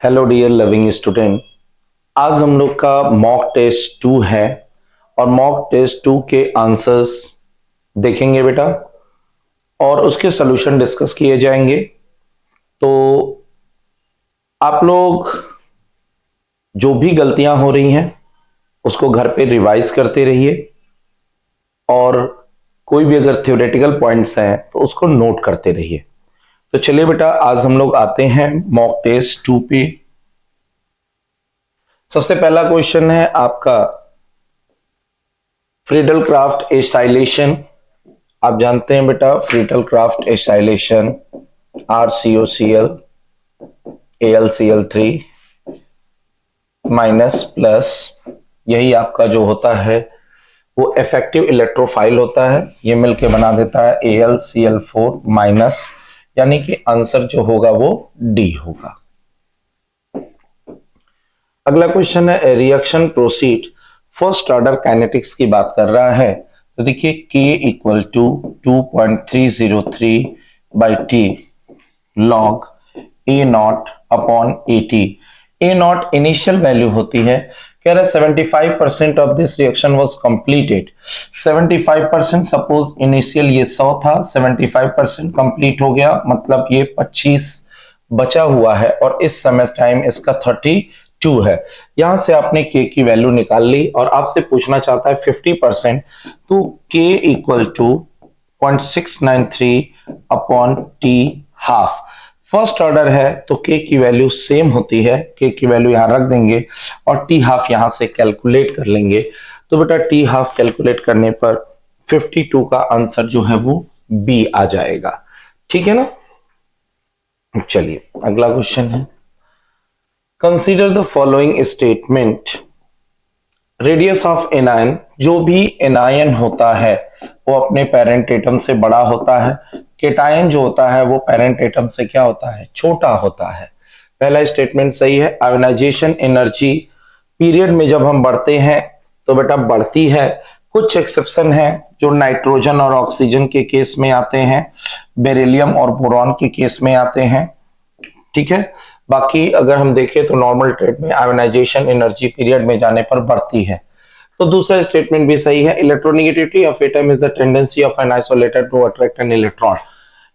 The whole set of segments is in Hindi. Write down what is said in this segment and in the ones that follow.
Hello dear loving student. आज हम लोग का मॉक टेस्ट 2 है और मॉक टेस्ट 2 के आंसर्स देखेंगे बेटा और उसके सॉल्यूशन डिस्कस किए जाएंगे। तो आप लोग जो भी गलतियां हो रही हैं उसको घर पे रिवाइज करते रहिए और कोई भी अगर थ्योरेटिकल पॉइंट्स हैं तो उसको नोट करते रहिए। तो चलिए बेटा, आज हम लोग आते हैं मॉक टेस्ट 2 पे। सबसे पहला क्वेश्चन है आपका फ्रीडल क्राफ्ट एस्टाइलेशन। आप जानते हैं बेटा Friedel Crafts acylation RCOCl AlCl3 minus plus, यही आपका जो होता है वो इफेक्टिव इलेक्ट्रोफाइल होता है, ये मिलके बना देता है AlCl4 माइनस, यानी कि आंसर जो होगा वो डी होगा। अगला क्वेश्चन है reaction proceed first order kinetics की बात कर रहा है। तो देखिए K equal to 2.303 by T log A naught upon AT। A naught initial value होती है, कह रहा है 75% of this reaction was completed. 75% suppose initial ये 100 था, 75% कंप्लीट हो गया, मतलब ये 25 बचा हुआ है और इस समय टाइम इसका 32 है। यहां से आपने K की वैल्यू निकाल ली और आपसे पूछना चाहता है 50%, तो K equal to 0.693 upon T half. First order है तो K की वैल्यू सेम होती है, K की वैल्यू यहां रख देंगे और टी हाफ यहां से कैलकुलेट कर लेंगे। तो बेटा टी हाफ कैलकुलेट करने पर 52 का आंसर जो है वो बी आ जाएगा। ठीक है ना। चलिए अगला क्वेश्चन है, consider the following statement. Radius of anion, जो भी एनायन होता है वो अपने पेरेंट एटम से बड़ा होता है, केटायन जो होता है वो पेरेंट एटम से क्या होता है, छोटा होता है। पहला स्टेटमेंट सही है। आयोनाइजेशन एनर्जी पीरियड में जब हम बढ़ते हैं तो बेटा बढ़ती है। कुछ एक्सेप्शन है जो नाइट्रोजन और ऑक्सीजन के केस में आते हैं, बेरिलियम और बोरॉन के केस में आते हैं। ठीक है, बाकी अगर हम देखें तो नॉर्मल ट्रेड में आयोनाइजेशन एनर्जी पीरियड में जाने पर बढ़ती है। तो दूसरा स्टेटमेंट भी सही है। Electronegativity of atom is the tendency of an isolated to attract an electron.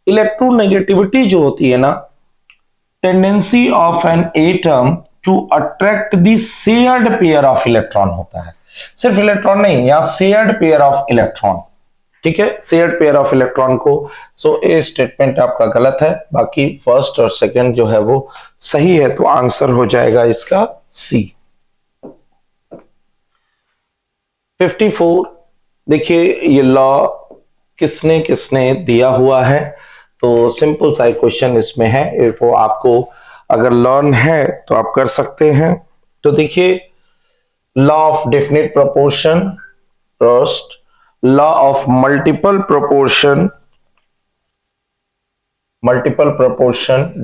Electronegativity जो होती है ना, tendency of an atom to attract the shared pair of electron होता है। सिर्फ इलेक्ट्रॉन नहीं, यहां शेयर्ड पेयर ऑफ इलेक्ट्रॉन। ठीक है, शेयर्ड पेयर ऑफ इलेक्ट्रॉन को। सो ये स्टेटमेंट आपका गलत है, बाकी फर्स्ट और सेकंड जो है वो सही है, तो आंसर हो जाएगा इसका सी। 54 देखिए ये लॉ किसने किसने दिया हुआ है, तो सिंपल सा क्वेश्चन इसमें है, वो आपको अगर लर्न है तो आप कर सकते हैं। तो देखिए law of definite proportion first, law of multiple proportion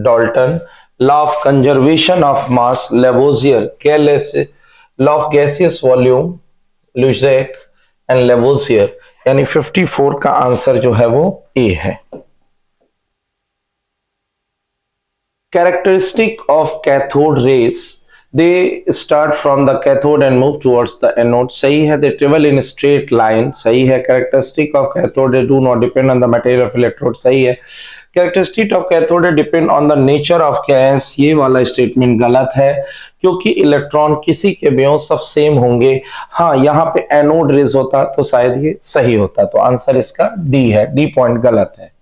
Dalton, law of conservation of mass Lavoisier, law of gaseous volume Lussac and Lavoisier, यानी 54 का आंसर जो है वो ए है। Characteristic of cathode rays, they start from the cathode and move towards the anode, सही है। they travel in straight line, सही है। characteristic of cathode do not depend on the material of electrode, सही है। characteristic of cathode depend on the nature of gas, ये वाला स्टेटमेंट गलत है, क्योंकि इलेक्ट्रॉन किसी के भी सब सेम होंगे। हाँ, यहाँ पे एनोड रेज होता तो शायद ये सही होता, तो आंसर इसका डी है, डी पॉइंट गलत है।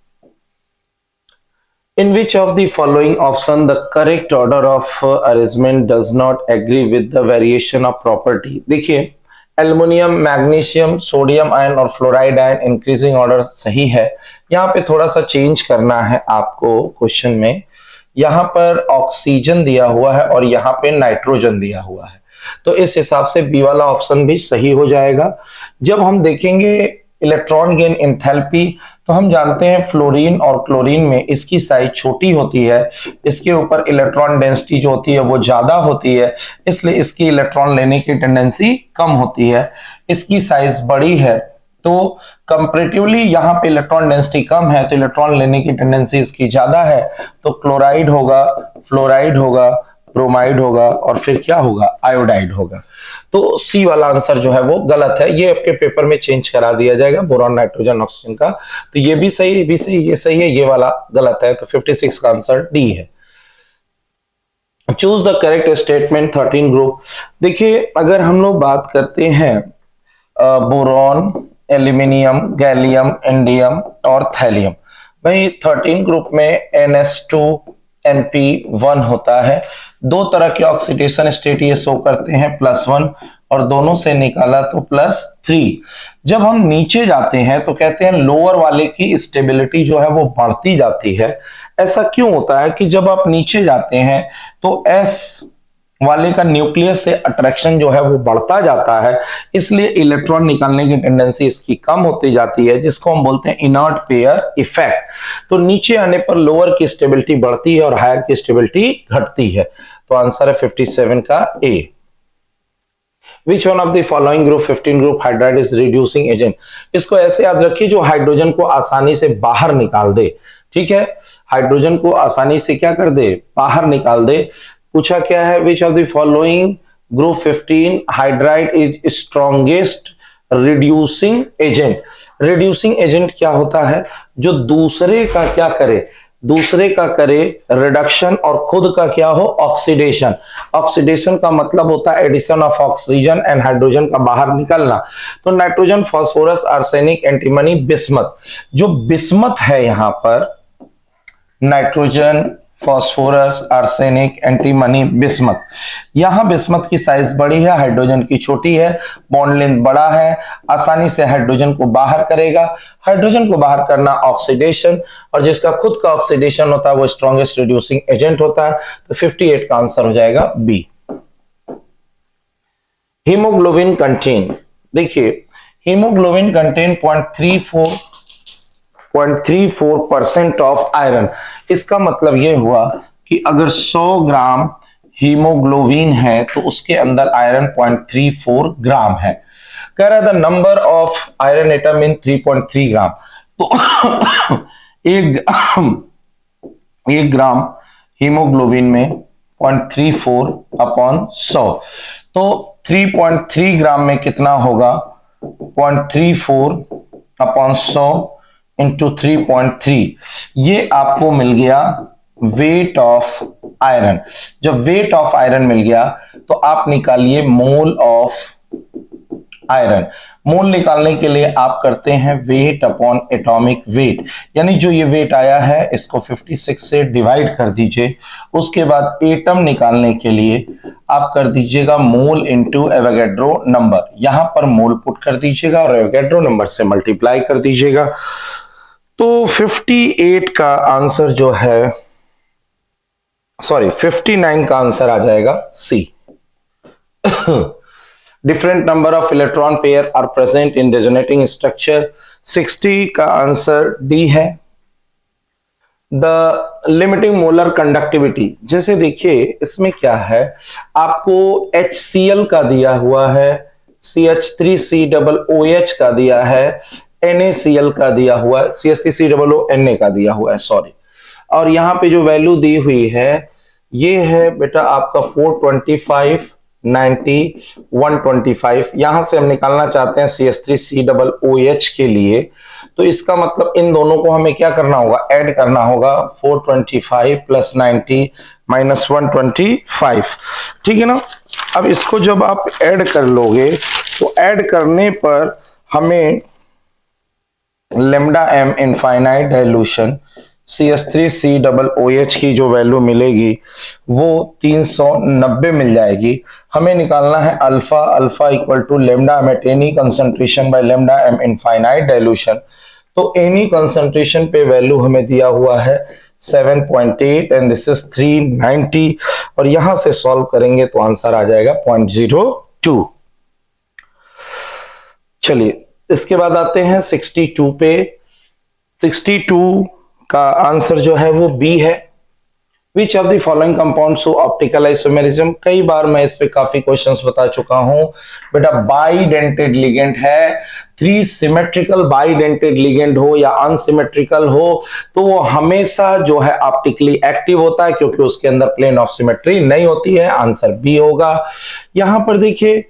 In which of the following option the correct order of arrangement does not agree with the variation of property? देखिए एल्युमिनियम, मैग्नीशियम, सोडियम आयन और फ्लोराइड आयन इंक्रीजिंग ऑर्डर सही है। यहाँ पे थोड़ा सा चेंज करना है आपको क्वेश्चन में, यहाँ पर ऑक्सीजन दिया हुआ है और यहाँ पे नाइट्रोजन दिया हुआ है, तो इस हिसाब से बी वाला ऑप्शन भी सही हो जाएगा। जब हम देखेंगे इलेक्ट्रॉन गेन एंथैल्पी, तो हम जानते हैं फ्लोरीन और क्लोरीन में इसकी साइज छोटी होती है, इसके ऊपर इलेक्ट्रॉन डेंसिटी जो होती है वो ज्यादा होती है, इसलिए इसकी इलेक्ट्रॉन लेने की टेंडेंसी कम होती है। इसकी साइज बड़ी है तो कंपैरेटिवली यहाँ पे इलेक्ट्रॉन डेंसिटी कम है, तो इलेक्ट्रॉन लेने की टेंडेंसी इसकी ज्यादा है, तो क्लोराइड होगा, फ्लोराइड होगा ब्रोमाइड होगा और फिर क्या होगा, आयोडाइड होगा। तो सी वाला आंसर जो है वो गलत है, ये आपके पेपर में चेंज करा दिया जाएगा बोरॉन नाइट्रोजन ऑक्सीजन का। तो ये भी सही, ये भी सही, ये सही है, ये वाला गलत है। तो 56 का आंसर डी है। Choose the correct statement 13 group. देखिए अगर हम लोग बात करते हैं बोरॉन, एल्यूमिनियम, गैलियम, इंडियम और थैलियम, भाई 13 ग्रुप में NH2 NP1 होता है। दो तरह के ऑक्सीडेशन स्टेट ये शो करते हैं, +1 और दोनों से निकाला तो +3। जब हम नीचे जाते हैं तो कहते हैं लोअर वाले की स्टेबिलिटी जो है वो बढ़ती जाती है। ऐसा क्यों होता है कि जब आप नीचे जाते हैं तो S वाले का न्यूक्लियस से अट्रैक्शन जो है वो बढ़ता जाता है, इसलिए इलेक्ट्रॉन निकालने की टेंडेंसी इसकी कम होती जाती है, जिसको हम बोलते हैं इनर्ट पेयर इफेक्ट। तो नीचे आने पर लोअर की स्टेबिलिटी बढ़ती है और हायर की स्टेबिलिटी घटती है। तो आंसर है 57 का ए। Which one of the following group 15 group hydride is reducing agent? इसको ऐसे याद रखिए जो हाइड्रोजन को आसानी से बाहर निकाल दे। ठीक है, हाइड्रोजन को आसानी से क्या कर दे, बाहर निकाल दे। पूछा क्या है, विच of the following group 15 hydride is strongest reducing agent. Reducing agent क्या होता है, जो दूसरे का क्या करे, दूसरे का करे रिडक्शन और खुद का क्या हो, ऑक्सीडेशन। ऑक्सीडेशन का मतलब होता है addition of oxygen and hydrogen का बाहर निकलना। तो nitrogen, phosphorus, arsenic, antimony, bismuth. जो बिस्मथ है यहां पर, nitrogen, phosphorus, arsenic, antimony, bismuth. यहां बिस्मथ की साइज बड़ी है, हाइड्रोजन की छोटी है, बॉन्ड लेंथ बड़ा है, आसानी से हाइड्रोजन को बाहर करेगा। हाइड्रोजन को बाहर करना ऑक्सीडेशन, और जिसका खुद का ऑक्सीडेशन होता है वो स्ट्रॉन्गेस्ट रिड्यूसिंग एजेंट होता है। तो 58 का आंसर हो जाएगा बी। हीमोग्लोबिन कंटेन, देखिए हीमोग्लोबिन कंटेन 0.34% ऑफ आयरन। इसका मतलब यह हुआ कि अगर 100 ग्राम हीमोग्लोबिन है तो उसके अंदर आयरन 0.34 ग्राम है। कह रहा था number of iron atom in 3.3 ग्राम। तो एक ग्राम हीमोग्लोबिन में 0.34/100, तो 3.3 ग्राम में कितना होगा, 0.34/100 इंटू 3.3। ये आपको मिल गया वेट ऑफ आयरन। जब वेट ऑफ आयरन मिल गया तो आप निकालिए मोल ऑफ आयरन। मोल निकालने के लिए आप करते हैं वेट अपॉन एटॉमिक वेट, यानी जो ये वेट आया है इसको 56 से डिवाइड कर दीजिए। उसके बाद एटम निकालने के लिए आप कर दीजिएगा मोल इंटू एवोगैड्रो नंबर। यहां पर मोल पुट कर दीजिएगा और एवोगैड्रो नंबर से मल्टीप्लाई कर दीजिएगा। तो 58 का आंसर जो है, सॉरी 59 का आंसर आ जाएगा C. Different number of electron pair are present in resonating structure. 60 का आंसर डी है। द लिमिटिंग मोलर कंडक्टिविटी, जैसे देखिए इसमें क्या है, आपको HCl का दिया हुआ है, CH3COOH का दिया है, NaCl का दिया हुआ है, CH3COO Na का दिया हुआ है, सॉरी। और यहाँ पे जो वैल्यू दी हुई है ये है बेटा आपका 425, 90, 125। यहां से हम निकालना चाहते हैं CH3COOH के लिए, तो इसका मतलब इन दोनों को हमें क्या करना होगा, ऐड करना होगा। 425 + 90 - 125, ठीक है ना। अब इसको जब आप ऐड कर लोगे तो ऐड करने पर हमें lambda m infinite dilution CH3COOH की जो वैल्यू मिलेगी वो 390 मिल जाएगी। हमें निकालना है alpha, alpha equal to lambda m at any concentration by lambda m infinite dilution. तो एनी कंसंट्रेशन पे वैल्यू हमें दिया हुआ है 7.8 एंड दिस इज 390, और यहां से सॉल्व करेंगे तो आंसर आ जाएगा 0.02। चलिए इसके बाद आते हैं 62 पे। 62 का आंसर जो है वो बी है। विच of the following compound show optical isomerism. कई बार मैं इस पे काफी क्वेश्चंस बता चुका हूं बेटा। बाइडेंटेड लिगेंड है, थ्री सिमेट्रिकल बाइडेंटेड लिगेंड हो या अनसिमेट्रिकल हो तो वो हमेशा जो है ऑप्टिकली एक्टिव होता है, क्योंकि उसके अंदर प्लेन ऑफ सिमेट्री नहीं होती है। आंसर बी होगा। यहां पर देखिए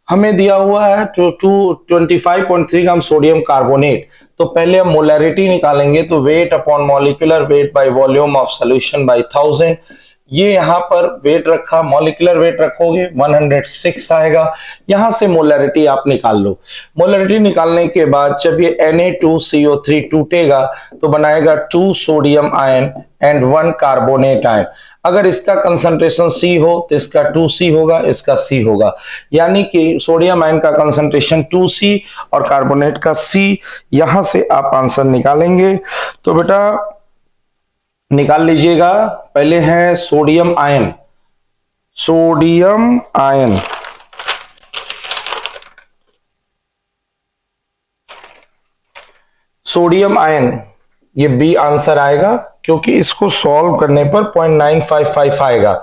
हमें दिया हुआ है 25.3 ग्राम सोडियम कार्बोनेट। तो पहले हम मोलैरिटी निकालेंगे, तो weight upon molecular weight by volume of solution bye 1000। ये यहाँ पर वेट रखा, मॉलिक्यूलर वेट रखोगे 106 आएगा। यहां से मोलैरिटी आप निकाल लो। मोलैरिटी निकालने के बाद जब ये Na2CO3 टूटेगा तो बनाएगा 2 sodium ion and 1 carbonate ion. अगर इसका कंसंट्रेशन C हो तो इसका 2C होगा, इसका C होगा। यानी कि सोडियम आयन का कंसंट्रेशन 2C और कार्बोनेट का C। यहां से आप आंसर निकालेंगे। तो बेटा निकाल लीजिएगा। पहले है sodium ion, sodium ion sodium ion, ये बी आंसर आएगा, क्योंकि इसको सॉल्व करने पर 0.955 आएगा।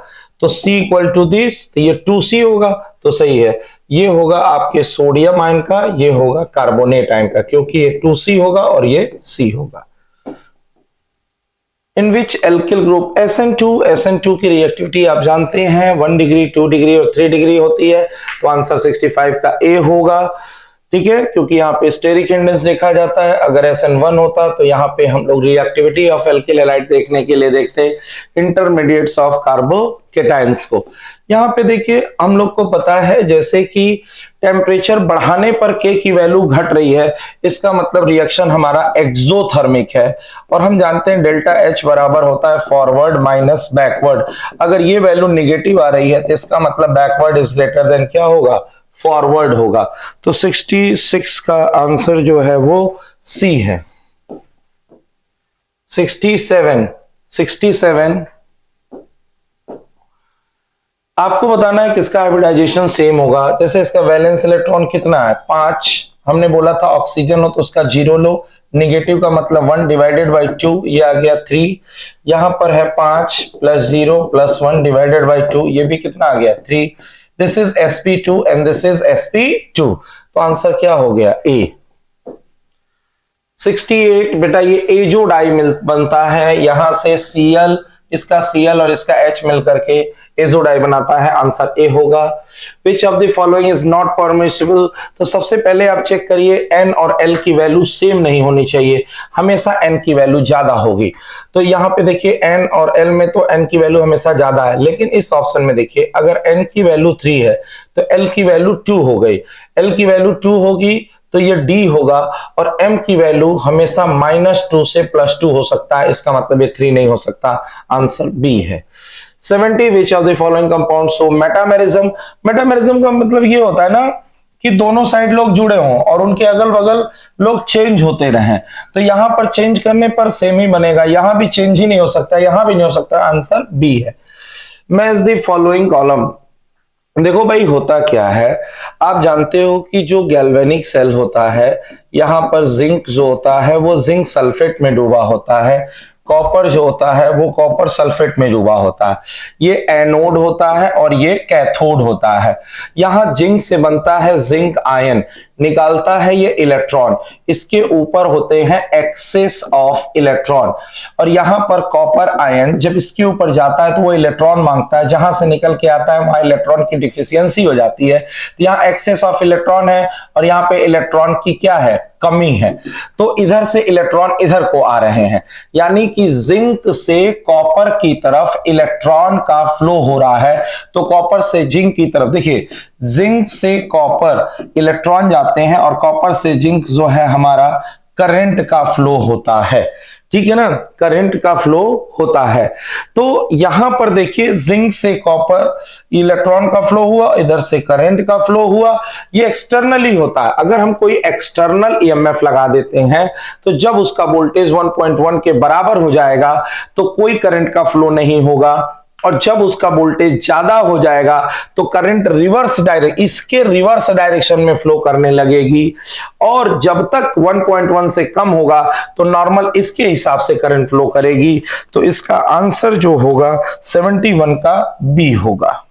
तो C इक्वल टू दिस, तो ये 2C होगा, तो सही है। ये होगा आपके सोडियम आयन का, ये होगा कार्बोनेट आयन का, क्योंकि ये 2C होगा और ये C होगा। In which alkyl group SN2 की रिएक्टिविटी आप जानते हैं 1 डिग्री, 2 डिग्री और 3 डिग्री होती है। तो आंसर 65 का ए होगा। ठीक है, क्योंकि यहाँ पे स्टेरिक इंडेक्स देखा जाता है। अगर SN1 होता तो यहाँ पे हम लोग रिएक्टिविटी ऑफ एल्किल हैलाइड देखने के लिए देखते इंटरमीडिएट्स ऑफ कार्बोकेटाइंस को। यहाँ पे देखिए हम लोग को पता है जैसे कि टेम्परेचर बढ़ाने पर K की वैल्यू घट रही है, इसका मतलब रिएक्शन हमारा एक्सोथर्मिक है। और हम जानते हैं डेल्टा H बराबर होता है फॉरवर्ड माइनस बैकवर्ड। अगर ये वैल्यू निगेटिव आ रही है तो इसका मतलब बैकवर्ड इज ग्रेटर देन क्या होगा, फॉरवर्ड होगा। तो 66 का आंसर जो है वो सी है। 67 आपको बताना है किसका हाइब्रिडाइजेशन सेम होगा। जैसे इसका वैलेंस इलेक्ट्रॉन कितना है 5, हमने बोला था ऑक्सीजन हो तो उसका 0 लो, निगेटिव का मतलब 1 डिवाइडेड बाई 2, ये आ गया 3। यहां पर है 5 प्लस 0 प्लस 1 डिवाइडेड बाई 2, ये भी कितना आ गया 3। This is sp2 and this is sp2, तो आंसर क्या हो गया ए। 68 बेटा ये एजो डाई बनता है, यहां से Cl, इसका Cl और इसका H मिल करके एजो डाई बनाता है, आंसर ए होगा। विच of the following is not permissible, तो सबसे पहले आप चेक करिए N और L की वैल्यू सेम नहीं होनी चाहिए, हमेशा N की वैल्यू ज्यादा होगी। तो यहाँ पे देखिए N और L में तो N की वैल्यू हमेशा ज्यादा है, लेकिन इस ऑप्शन में देखिए अगर N की वैल्यू 3 है तो L की वैल्यू 2 हो गई। L की वैल्यू 2 होगी तो ये D होगा, और M की वैल्यू हमेशा -2 से +2 हो सकता है, इसका मतलब ये 3 नहीं हो सकता, आंसर B है। 70 विच of the following compound show metamerism. Metamerism का मतलब ये होता है ना कि दोनों साइड लोग जुड़े हों और उनके अगल बगल लोग चेंज होते रहें। तो यहां पर चेंज करने पर सेम ही बनेगा, यहां भी चेंज ही नहीं हो सकता, यहां भी नहीं हो सकता, आंसर बी है। Match the following column. देखो भाई होता क्या है, आप जानते हो कि जो गैल्वेनिक सेल होता है, यहां पर जिंक जो होता है वो जिंक सल्फेट में डूबा होता है, कॉपर जो होता है वो कॉपर सल्फेट में डूबा होता है। ये एनोड होता है और ये कैथोड होता है। यहां जिंक से बनता है जिंक आयन, निकालता है ये इलेक्ट्रॉन, इसके ऊपर होते हैं एक्सेस ऑफ इलेक्ट्रॉन, और यहां पर कॉपर आयन जब इसके ऊपर जाता है तो वो इलेक्ट्रॉन मांगता है, जहां से निकल के आता है वहां इलेक्ट्रॉन की डिफिशियंसी हो जाती है। तो यहाँ एक्सेस ऑफ इलेक्ट्रॉन है और यहाँ पे इलेक्ट्रॉन की क्या है, कमी है, तो इधर से इलेक्ट्रॉन इधर को आ रहे हैं, यानी कि जिंक से कॉपर की तरफ इलेक्ट्रॉन का फ्लो हो रहा है। तो कॉपर से जिंक की तरफ, देखिए जिंक से कॉपर इलेक्ट्रॉन जाते हैं और कॉपर से जिंक जो है हमारा करंट का फ्लो होता है, ठीक है ना, करंट का फ्लो होता है। तो यहां पर देखिए जिंक से कॉपर इलेक्ट्रॉन का फ्लो हुआ, इधर से करंट का फ्लो हुआ, ये एक्सटर्नली होता है। अगर हम कोई एक्सटर्नल ईएमएफ लगा देते हैं तो जब उसका वोल्टेज 1.1 के बराबर हो जाएगा तो कोई करंट का फ्लो नहीं होगा, और जब उसका वोल्टेज ज्यादा हो जाएगा तो करंट इसके रिवर्स डायरेक्शन में फ्लो करने लगेगी, और जब तक 1.1 से कम होगा तो नॉर्मल इसके हिसाब से करंट फ्लो करेगी। तो इसका आंसर जो होगा 71 का बी होगा।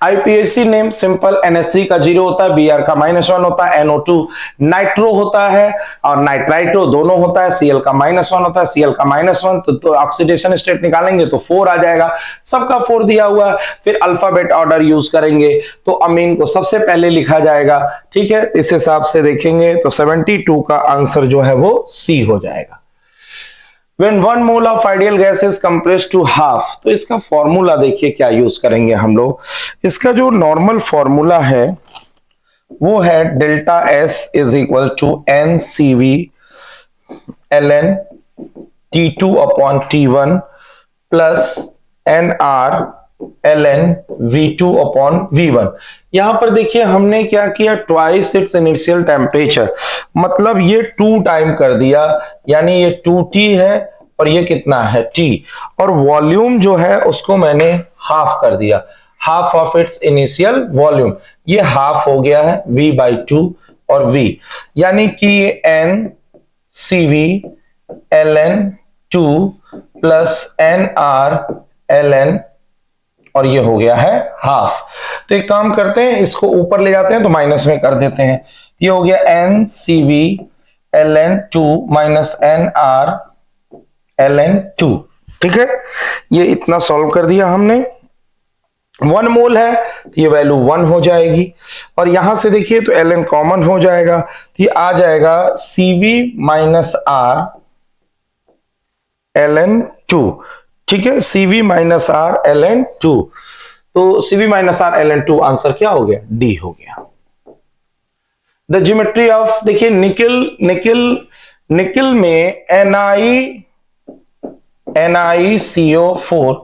आईपीएससी नेम सिंपल, NH3 का 0 होता है, Br का -1 होता है, NO2 नाइट्रो होता है और नाइट्राइट्रो दोनों होता है, Cl का -1 होता है, Cl का -1 तो ऑक्सीडेशन स्टेट निकालेंगे तो 4 आ जाएगा, सबका 4 दिया हुआ है। फिर अल्फाबेट ऑर्डर यूज करेंगे तो अमीन को सबसे पहले लिखा जाएगा, ठीक है। इस हिसाब से देखेंगे तो 72 का आंसर जो है वो सी हो जाएगा। When 1 mole of ideal gas is compressed to half, तो इसका फॉर्मूला देखिए क्या यूज करेंगे हम लोग। इसका जो नॉर्मल फॉर्मूला है वो है delta S is equal to N C V ln T2 upon T1 plus N R ln V2 upon V1। यहां पर देखिए हमने क्या किया, ट्वाइस इट्स इनिशियल टेम्परेचर, मतलब ये 2 टाइम कर दिया, यानी ये 2T है और ये कितना है T, और वॉल्यूम जो है उसको मैंने हाफ कर दिया, half of its initial volume, ये हाफ हो गया है V/2 और V, यानी कि N CV ln 2 plus NR ln, और ये हो गया है हाफ। तो एक काम करते हैं, इसको ऊपर ले जाते हैं तो माइनस में कर देते हैं, ये हो गया N C V ln 2 minus NR ln 2, ठीक है। ये इतना सॉल्व कर दिया हमने। 1 मोल है तो ये वैल्यू 1 हो जाएगी, और यहां से देखिए तो ln कॉमन हो जाएगा तो ये आ जाएगा CV माइनस R ln 2, ठीक है, CV माइनस R ln 2, तो CV minus R ln 2 answer क्या हो गया, डी हो गया। द ज्योमेट्री ऑफ, देखिए निकिल में NiCO4,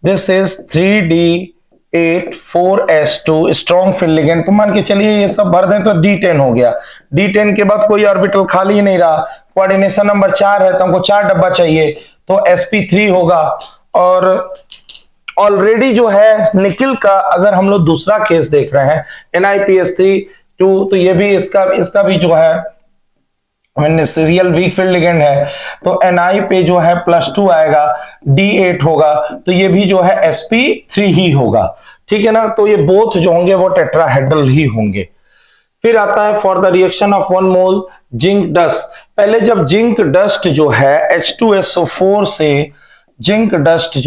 this is 3D8 4S2 strong field ligand, तो मान के चलिए ये सब भर दें तो D10 हो गया, D10 के बाद कोई ऑर्बिटल खाली नहीं रहा, कोऑर्डिनेशन नंबर 4 है तो हमको 4 डब्बा चाहिए तो sp3 होगा। और ऑलरेडी जो है निकिल का अगर हम लोग दूसरा केस देख रहे हैं NiPS3 2, तो ये भी इसका भी जो है सीरियल वीक फील्ड लिगेंड है, तो Ni पे जो है +2 आएगा, D8 होगा, तो ये भी जो है sp3 ही होगा, ठीक है ना। तो ये बोथ जो होंगे वो टेट्राहेड्रल ही होंगे। फिर आता है for the reaction of 1 mole zinc dust, पहले जब जिंक डस्ट जो है H2SO4 से जिंक डस्ट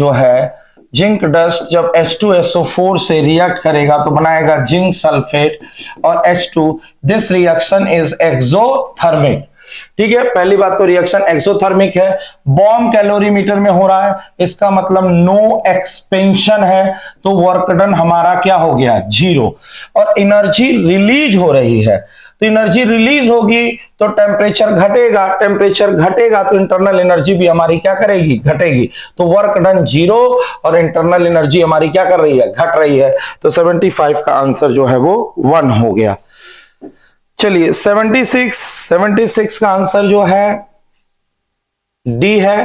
जब H2SO4 से रिएक्ट करेगा तो बनाएगा जिंक सल्फेट और H2, this reaction is exothermic, ठीक है। पहली बात तो रिएक्शन एक्सोथर्मिक है, बॉम्ब कैलोरीमीटर में हो रहा है, इसका मतलब नो एक्सपेंशन है, तो वर्क डन हमारा क्या हो गया, 0, और एनर्जी रिलीज हो रही है, तो एनर्जी रिलीज होगी तो टेम्परेचर घटेगा तो इंटरनल एनर्जी भी हमारी क्या करेगी, घटेगी, तो वर्क डन 0 और इंटरनल एनर्जी हमारी क्या कर रही है, घट रही है, तो 75 का आंसर जो है वो 1 हो गया। चलिए 76 का आंसर जो है डी है।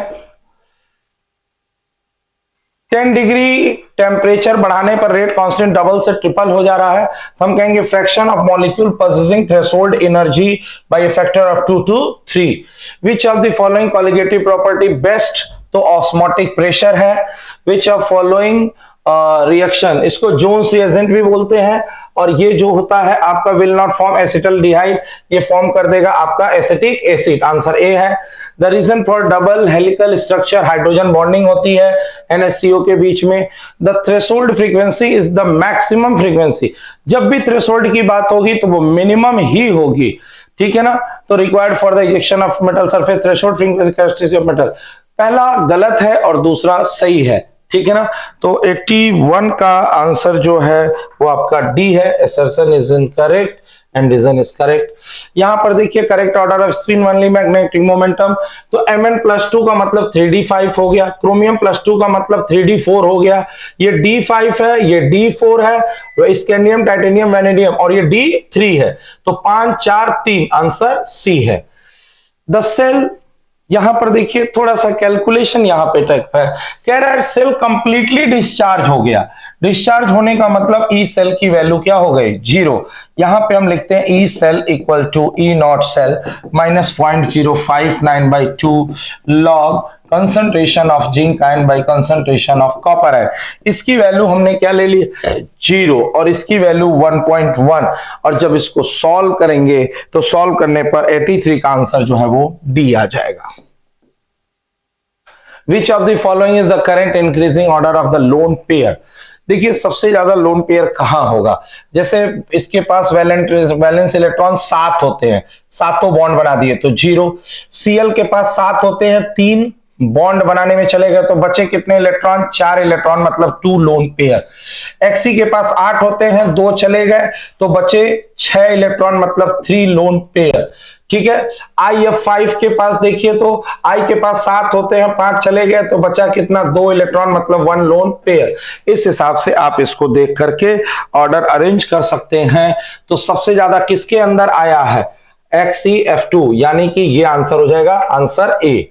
10 डिग्री टेम्परेचर बढ़ाने पर रेट कांस्टेंट डबल से ट्रिपल हो जा रहा है, तो हम कहेंगे fraction of molecule possessing threshold energy by A factor of 2 to 3, which of the following colligative property best, तो ऑस्मोटिक प्रेशर है, विच ऑफ फॉलोइंग रिएक्शन, इसको जोन्स रिएजेंट भी बोलते हैं, और ये जो होता है आपका विल नॉट फॉर्म एसिटल्डिहाइड, ये फॉर्म कर देगा आपका एसिटिक एसिड, आंसर ए है। The reason for double helical structure, hydrogen bonding होती है NHCO के बीच में। The threshold frequency is the maximum frequency, जब भी थ्रेशोल्ड की बात होगी तो वो मिनिमम ही होगी, ठीक है ना। तो required for the ejection of metal surface threshold frequency characteristic of metal, पहला गलत है और दूसरा सही है, ठीक है ना। तो 81 का आंसर जो है वो आपका डी है, assertion is incorrect and reason is correct. यहां पर देखिए correct order of spin only magnetic momentum, तो Mn+2 का मतलब 3d5 हो गया, क्रोमियम +2 का मतलब 3d4 हो गया, ये d5 है, ये d4 है, स्कैंडियम टाइटेनियम वैनेडियम, और ये d3 है, तो 5 4 3 आंसर सी है। द सेल यहां पर देखिए थोड़ा सा कैलकुलेशन यहां पे टक है, कह रहा है सेल कंप्लीटली डिस्चार्ज हो गया। डिस्चार्ज होने का मतलब ई सेल की वैल्यू क्या हो गई, 0। यहां पे हम लिखते हैं E cell equal to E naught cell minus 0.059/2 log concentration of zinc ion by concentration of copper ion. इसकी वैल्यू हमने क्या ले ली, 0, और इसकी वैल्यू 1.1। और जब इसको सॉल्व करेंगे तो सॉल्व करने पर 83 का आंसर जो है वो डी आ जाएगा। Which of the following is the current increasing order of the lone pair? देखिए सबसे ज्यादा लोन पेयर कहां होगा, जैसे इसके पास वैलेंस इलेक्ट्रॉन 7 होते हैं, सातों बॉन्ड बना दिए तो 0। Cl के पास 7 होते हैं, 3 बॉन्ड बनाने में चले गए तो बचे कितने इलेक्ट्रॉन, 4 इलेक्ट्रॉन, मतलब 2 लोन पेयर। Xc के पास 8 होते हैं, 2 चले गए तो बचे 6 इलेक्ट्रॉन, मतलब 3 लोन पेयर। ठीक है, IF5 के पास देखिए तो I के पास 7 होते हैं, 5 चले गए तो बचा कितना, 2 इलेक्ट्रॉन, मतलब 1 लोन पेयर। इस हिसाब से आप इसको देख करके ऑर्डर अरेंज कर सकते हैं। तो सबसे ज्यादा किसके अंदर आया है, XeF2, यानी कि ये आंसर हो जाएगा answer A.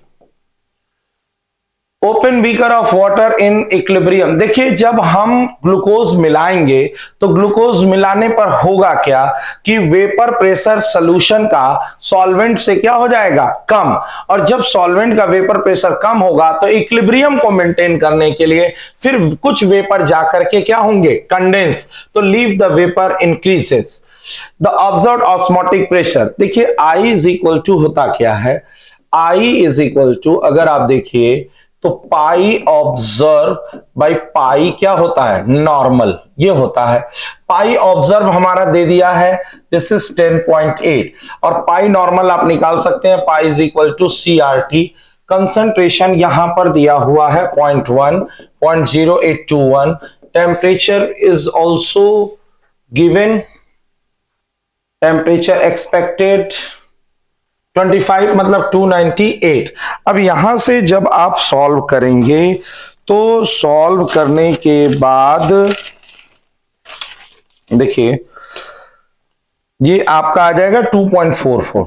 Open beaker of water in equilibrium. देखिए जब हम ग्लूकोज मिलाएंगे तो ग्लूकोज मिलाने पर होगा क्या कि वेपर प्रेशर सॉल्यूशन का सॉल्वेंट से क्या हो जाएगा, कम। और जब सॉल्वेंट का वेपर प्रेशर कम होगा तो इक्विलिब्रियम को मेंटेन करने के लिए फिर कुछ वेपर जाकर के क्या होंगे, कंडेंस, तो leave the vapour increases. The observed osmotic pressure, देखिए I इज इक्वल टू होता क्या है, I इज इक्वल टू, अगर आप देखिए तो पाई ऑब्जर्व बाई पाई क्या होता है, नॉर्मल, ये होता है। पाई ऑब्जर्व हमारा दे दिया है, दिस इज 10.8, और पाई नॉर्मल आप निकाल सकते हैं, pi is equal to CRT। Concentration यहां पर दिया हुआ है 0.1, 0.0821। Temperature is also given, temperature expected 25, मतलब 298। अब यहां से जब आप सॉल्व करेंगे तो सॉल्व करने के बाद देखिए ये आपका आ जाएगा 2.44,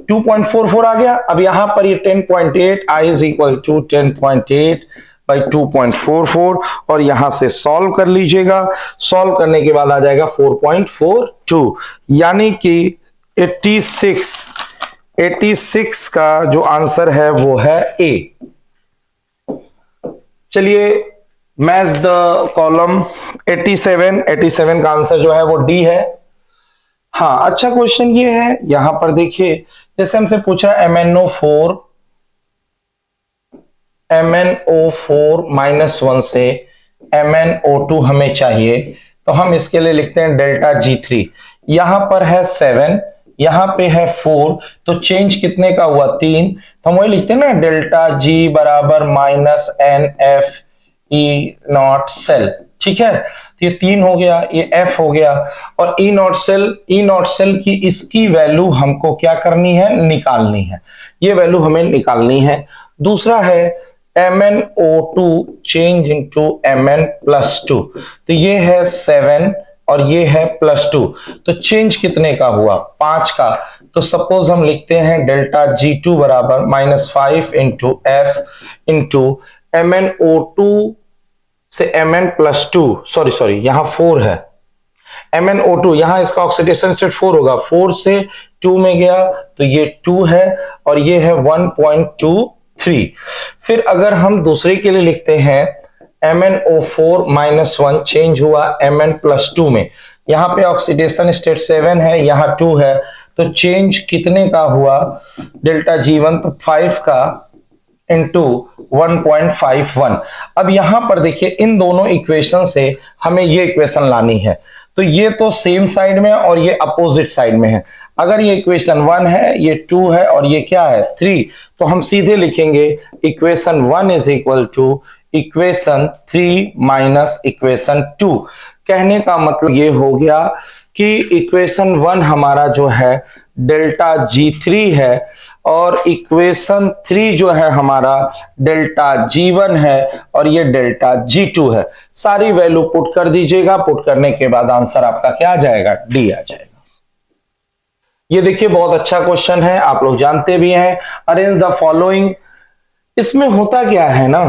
2.44 आ गया। अब यहां पर ये 10.8, I is equal to 10.8 by 2.44, और यहां से सॉल्व कर लीजिएगा। सॉल्व करने के बाद आ जाएगा 4.42, यानी कि 86 का जो आंसर है वो है ए। चलिए मैच द कॉलम, 87 का आंसर जो है वो डी है। हाँ अच्छा क्वेश्चन ये है, यहां पर देखिए जैसे हमसे पूछ रहा है MnO4 -1 से MnO2 हमें चाहिए, तो हम इसके लिए लिखते हैं डेल्टा G3। यहां पर है 7, यहां पे है 4, तो चेंज कितने का हुआ, 3, तो हम वही लिखते हैं ना, डेल्टा G बराबर -NFE0 सेल। ठीक है, तो ये 3 हो गया, ये F हो गया, और E0 सेल की इसकी वैल्यू हमको क्या करनी है, निकालनी है, ये वैल्यू हमें निकालनी है। दूसरा है MnO2 चेंज इनटू Mn+2, तो ये है 7 और ये है +2, तो चेंज कितने का हुआ, 5 का। तो सपोज हम लिखते हैं डेल्टा G2 बराबर -5 इंटू F इंटू MnO2 से Mn+2, सॉरी यहां 4 है, MnO2 यहां इसका ऑक्सीडेशन स्टेट 4 होगा, 4 से 2 में गया तो ये 2 है, और ये है 1.23। फिर अगर हम दूसरे के लिए लिखते हैं MnO4 -1 चेंज हुआ Mn+2 में, यहां पे ऑक्सीडेशन स्टेट 7 है, यहां 2 है, तो चेंज कितने का हुआ, डेल्टा G1 तो 5 का इंटू 1.51। अब यहां पर देखिए इन दोनों इक्वेशन से हमें ये इक्वेशन लानी है, तो ये तो सेम साइड में और ये अपोजिट साइड में है। अगर ये इक्वेशन 1 है, ये 2 है, और ये क्या है 3, तो हम सीधे लिखेंगे equation 1 is equal to equation 3 minus equation 2। कहने का मतलब ये हो गया कि इक्वेशन 1 हमारा जो है डेल्टा G3 है, और इक्वेशन 3 जो है हमारा डेल्टा G1 है, और ये डेल्टा G2 है। सारी वैल्यू पुट कर दीजिएगा, पुट करने के बाद आंसर आपका क्या आ जाएगा, डी आ जाएगा। ये देखिए बहुत अच्छा क्वेश्चन है, आप लोग जानते भी हैं। अरेंज द फॉलोइंग, इसमें होता क्या है ना,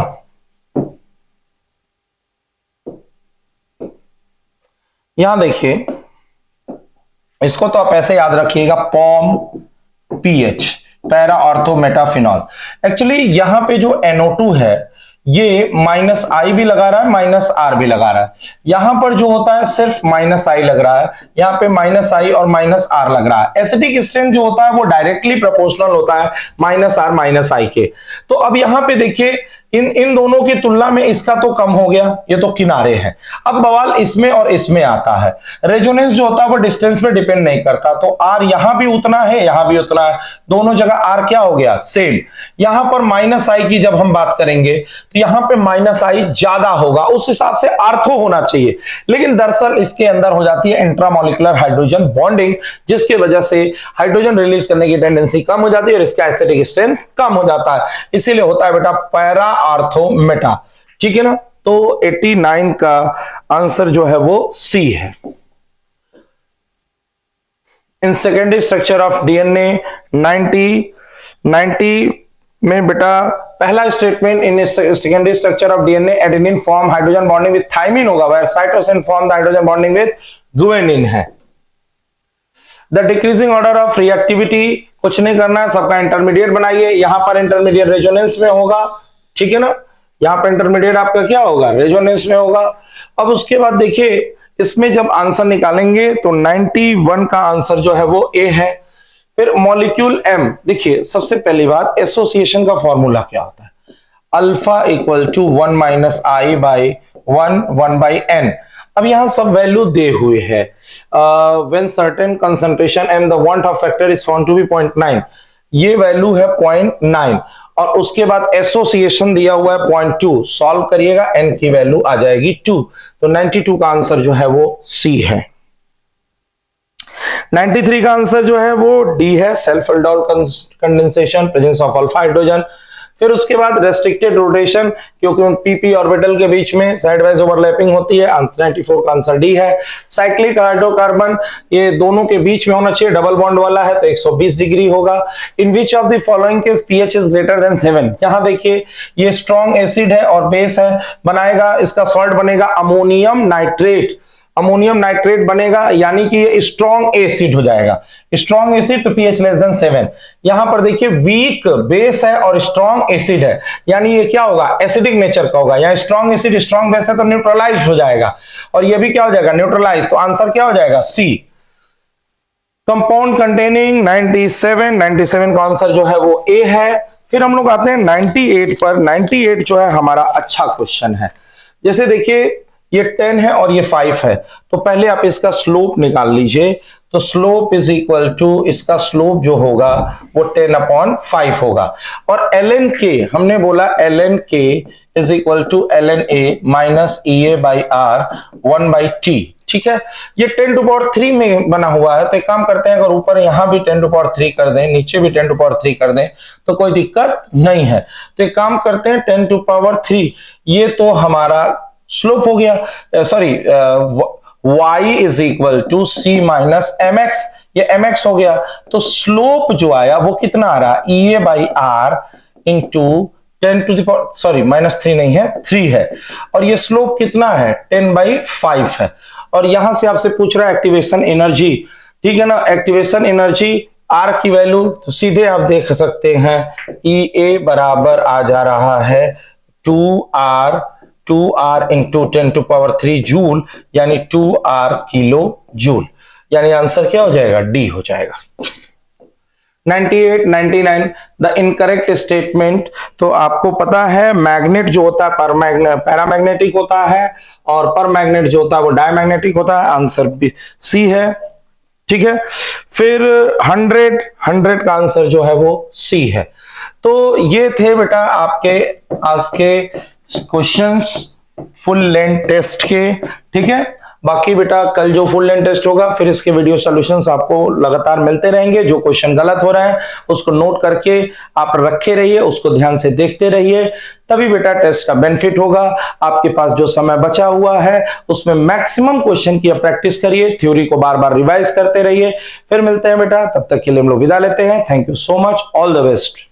यहां देखिए, इसको तो आप ऐसे याद रखिएगा, पॉम पीएच, पैरा ऑर्थो मेटाफिनॉल। एक्चुअली यहां पे जो NO2 है ये माइनस आई भी लगा रहा है, माइनस आर भी लगा रहा है। यहां पर जो होता है सिर्फ माइनस आई लग रहा है, यहां पे माइनस आई और माइनस आर लग रहा है। एसिडिक स्ट्रेंथ जो होता है वो डायरेक्टली प्रोपोर्शनल होता है माइनस आर माइनस आई के। तो अब यहां पे देखिए इन दोनों की तुलना में इसका तो कम हो गया, ये तो किनारे हैं। अब बवाल इसमें और इसमें आता है। रेजोनेंस जो होता है वो डिस्टेंस पे डिपेंड नहीं करता, तो आर यहां भी उतना है, यहां भी उतना है, दोनों जगह आर क्या हो गया, सेम। यहां पर माइनस आई की जब हम बात करेंगे तो यहां पे माइनस आई ज्यादा होगा, उस हिसाब से आर्थो होना चाहिए, लेकिन दरअसल इसके अंदर हो जाती है इंट्रामोलिकुलर हाइड्रोजन बॉन्डिंग, जिसकी वजह से हाइड्रोजन रिलीज करने की टेंडेंसी कम हो जाती है और इसका एसिडिक स्ट्रेंथ कम हो जाता है। इसीलिए होता है बेटा पैरा आर्थो मेटा, ठीक है ना। तो 89 का आंसर जो है वो सी है। In secondary structure of DNA 90 में बेटा पहला statement, in secondary structure of DNA adenine form hydrogen bonding with thymine होगा, where cytosine form the hydrogen bonding with guanine है। The decreasing order of reactivity, कुछ नहीं करना है, सबका इंटरमीडिएट बनाइए। यहां पर इंटरमीडिएट रेजोनेंस में होगा, ठीक है ना, यहां पर इंटरमीडिएट आपका क्या होगा, रेजोनेंस में होगा। अब उसके बाद देखिए इसमें जब आंसर निकालेंगे तो 91 का आंसर जो है वो ए है। फिर मॉलिक्यूल एम, देखिए सबसे पहली बात एसोसिएशन का फॉर्मूला क्या होता है, alpha equal to 1 minus I by 1 by N. अब यहां सब वैल्यू दे हुए है। When certain concentration and the van't Hoff factor is found to be 0.9, ये वैल्यू है 0.9 और उसके बाद एसोसिएशन दिया हुआ है 0.2, सॉल्व करिएगा एन की वैल्यू आ जाएगी 2। तो 92 का आंसर जो है वो सी है। 93 का आंसर जो है वो डी है, self aldol condensation, presence of alpha hydrogen. फिर उसके बाद रेस्ट्रिक्टेड रोटेशन, क्योंकि पीपी ऑर्बिटल के बीच में साइडवाइज ओवरलैपिंग होती है, आंसर 94 का आंसर डी है। साइक्लिक हाइड्रोकार्बन, ये दोनों के बीच में होना चाहिए, डबल बॉन्ड वाला है तो 120 डिग्री होगा। In which of the following case pH is greater than 7, यहां देखिए ये स्ट्रॉन्ग एसिड है और बेस है, बनाएगा इसका सॉल्ट बनेगा अमोनियम नाइट्रेट, अमोनियम नाइट्रेट बनेगा, यानी कि ये स्ट्रॉन्ग एसिड हो जाएगा। स्ट्रॉन्ग एसिड तो पीएच लेस देन 7। यहां पर देखिए वीक बेस है और स्ट्रॉन्ग एसिड है, यानी ये क्या होगा, एसिडिक नेचर का होगा। यहाँ स्ट्रॉन्ग एसिड स्ट्रॉन्ग बेस है तो न्यूट्रलाइज्ड हो जाएगा, और ये भी क्या हो जाएगा, न्यूट्रलाइज। तो आंसर क्या हो जाएगा, सी। कंपाउंड कंटेनिंग 97 का आंसर जो है वो ए है। फिर हम लोग आते हैं 98 पर। 98 जो है हमारा अच्छा क्वेश्चन है। जैसे देखिए ये 10 है और ये 5 है, तो पहले आप इसका स्लोप निकाल लीजिए। तो स्लोप इज इक्वल टू, इसका स्लोप जो होगा वो 10/5 होगा। और ln के हमने बोला ln K is equal to ln a minus EA by R 1/t, ठीक है। ये 10⁻³ में बना हुआ है, तो एक काम करते हैं, अगर ऊपर यहां भी 10⁻³ कर दें, नीचे भी 10⁻³ कर दें तो कोई दिक्कत नहीं है। तो एक काम करते हैं 10⁻³, ये तो हमारा स्लोप हो गया, sorry y is equal to c minus mx, ये mx हो गया। तो स्लोप जो आया वो कितना आ रहा, EA by R into 10⁻, sorry -3 नहीं है, 3 है, और ये स्लोप कितना है 10/5 है। और यहां से आपसे पूछ रहा है एक्टिवेशन एनर्जी, ठीक है ना, एक्टिवेशन एनर्जी R की वैल्यू तो सीधे आप देख सकते हैं, EA बराबर आ जा रहा है 2R इंटू 10⁻³ जूल, यानी 2R किलो जूल, यानी आंसर क्या हो जाएगा, डी हो जाएगा। 98, 99 द इनकरेक्ट स्टेटमेंट, तो आपको पता है मैग्नेट जो होता है पैरामैग्नेटिक होता है और परमैग्नेट जो होता है वो डायमैग्नेटिक होता है, आंसर बी सी है, ठीक है। फिर 100 का आंसर जो है वो सी है। तो ये थे बेटा आपके आज के क्वेश्चंस फुल लेंथ टेस्ट के, ठीक है। बाकी बेटा कल जो फुल लेंथ टेस्ट होगा फिर इसके वीडियो सॉल्यूशंस आपको लगातार मिलते रहेंगे। जो क्वेश्चन गलत हो रहे हैं उसको नोट करके आप रखे रहिए, उसको ध्यान से देखते रहिए, तभी बेटा टेस्ट का बेनिफिट होगा। आपके पास जो समय बचा हुआ है उसमें मैक्सिमम क्वेश्चन की प्रैक्टिस करिए, थ्योरी को बार बार रिवाइज करते रहिए। फिर मिलते हैं बेटा, तब तक के लिए हम लोग विदा लेते हैं। Thank you so much, all the best.